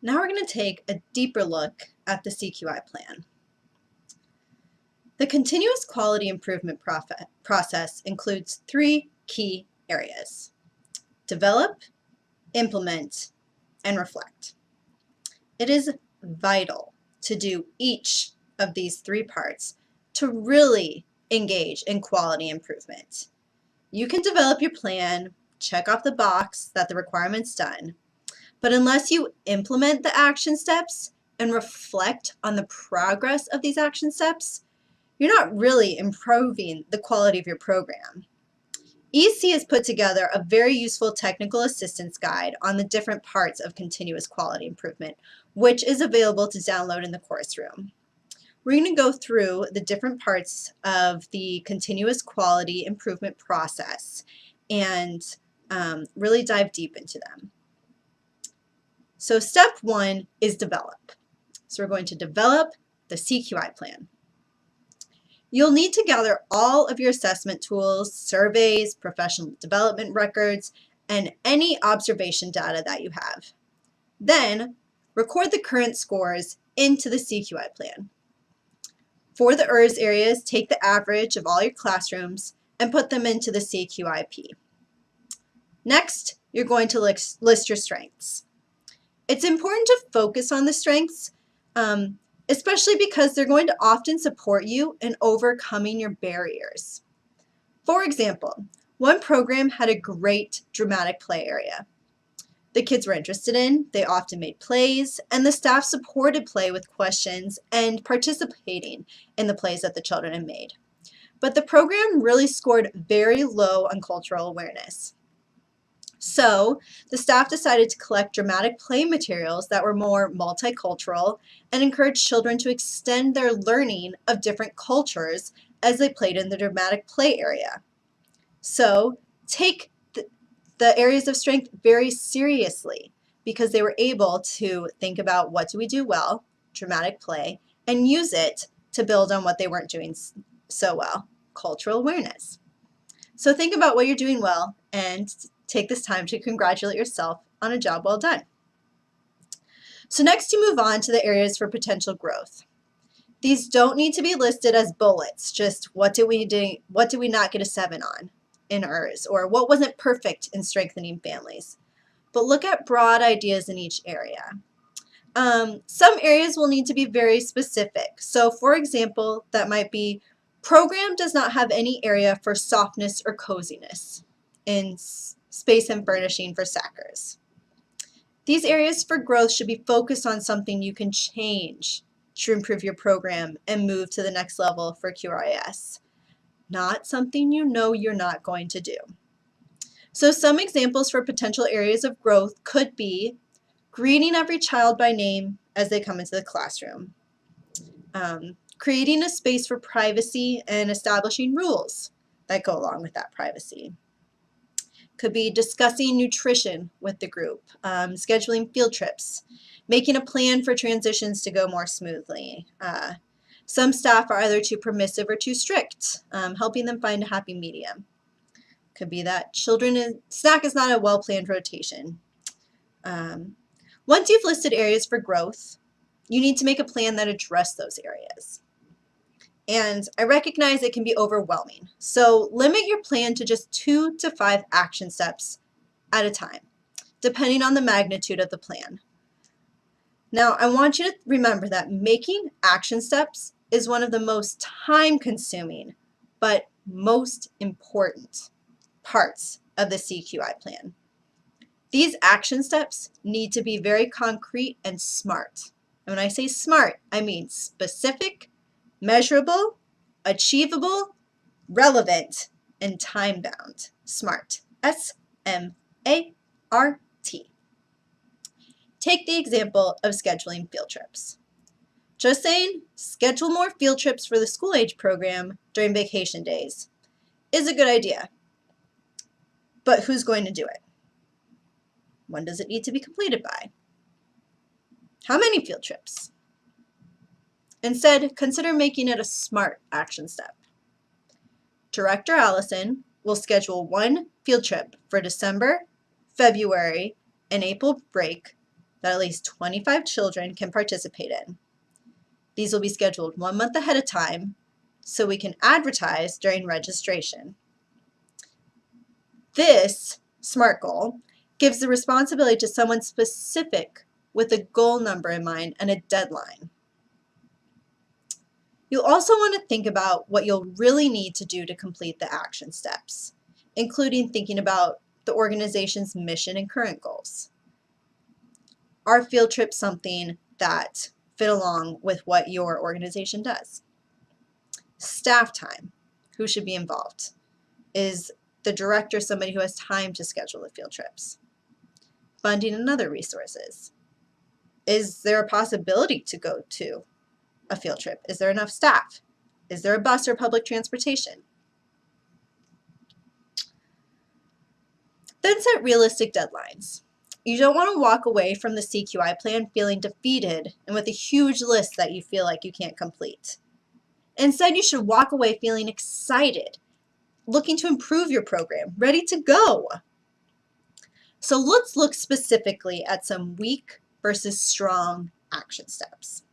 Now we're going to take a deeper look at the CQI plan. The continuous quality improvement process includes three key areas: develop, implement, and reflect. It is vital to do each of these three parts to really engage in quality improvement. You can develop your plan, check off the box that the requirement's done, but unless you implement the action steps and reflect on the progress of these action steps, you're not really improving the quality of your program. EC has put together a very useful technical assistance guide on the different parts of continuous quality improvement, which is available to download in the course room. We're going to go through the different parts of the continuous quality improvement process and really dive deep into them. So step one is develop. So we're going to develop the CQI plan. You'll need to gather all of your assessment tools, surveys, professional development records, and any observation data that you have. Then, record the current scores into the CQI plan. For the ERS areas, take the average of all your classrooms and put them into the CQIP. Next, you're going to list your strengths. It's important to focus on the strengths, especially because they're going to often support you in overcoming your barriers. For example, one program had a great dramatic play area. The kids were interested in, they often made plays, and the staff supported play with questions and participating in the plays that the children had made. But the program really scored very low on cultural awareness. So the staff decided to collect dramatic play materials that were more multicultural and encourage children to extend their learning of different cultures as they played in the dramatic play area. So take the areas of strength very seriously because they were able to think about what do we do well, dramatic play, and use it to build on what they weren't doing so well, cultural awareness. So think about what you're doing well and take this time to congratulate yourself on a job well done. So next you move on to the areas for potential growth. These don't need to be listed as bullets, just what did we not get a 7 on in ERS, or what wasn't perfect in strengthening families. But look at broad ideas in each area. Some areas will need to be very specific. So for example, that might be program does not have any area for softness or coziness in space and furnishing for SACers. These areas for growth should be focused on something you can change to improve your program and move to the next level for QRIS, not something you know you're not going to do. So some examples for potential areas of growth could be greeting every child by name as they come into the classroom, creating a space for privacy and establishing rules that go along with that privacy. Could be discussing nutrition with the group, scheduling field trips, making a plan for transitions to go more smoothly. Some staff are either too permissive or too strict, helping them find a happy medium. Could be that snack is not a well-planned rotation. Once you've listed areas for growth, you need to make a plan that addresses those areas. And I recognize it can be overwhelming, so limit your plan to just 2 to 5 action steps at a time, depending on the magnitude of the plan. Now, I want you to remember that making action steps is one of the most time-consuming but most important parts of the CQI plan. These action steps need to be very concrete and smart. And when I say smart, I mean specific, measurable, achievable, relevant, and time-bound. SMART. S-M-A-R-T. Take the example of scheduling field trips. Just saying, schedule more field trips for the school-age program during vacation days is a good idea. But who's going to do it? When does it need to be completed by? How many field trips? Instead, consider making it a SMART action step. Director Allison will schedule 1 field trip for December, February, and April break that at least 25 children can participate in. These will be scheduled 1 month ahead of time so we can advertise during registration. This SMART goal gives the responsibility to someone specific with a goal number in mind and a deadline. You'll also want to think about what you'll really need to do to complete the action steps, including thinking about the organization's mission and current goals. Are field trips something that fit along with what your organization does? Staff time. Who should be involved? Is the director somebody who has time to schedule the field trips? Funding and other resources. Is there a possibility to go to a field trip? Is there enough staff? Is there a bus or public transportation? Then set realistic deadlines. You don't want to walk away from the CQI plan feeling defeated and with a huge list that you feel like you can't complete. Instead, you should walk away feeling excited, looking to improve your program, ready to go. So let's look specifically at some weak versus strong action steps.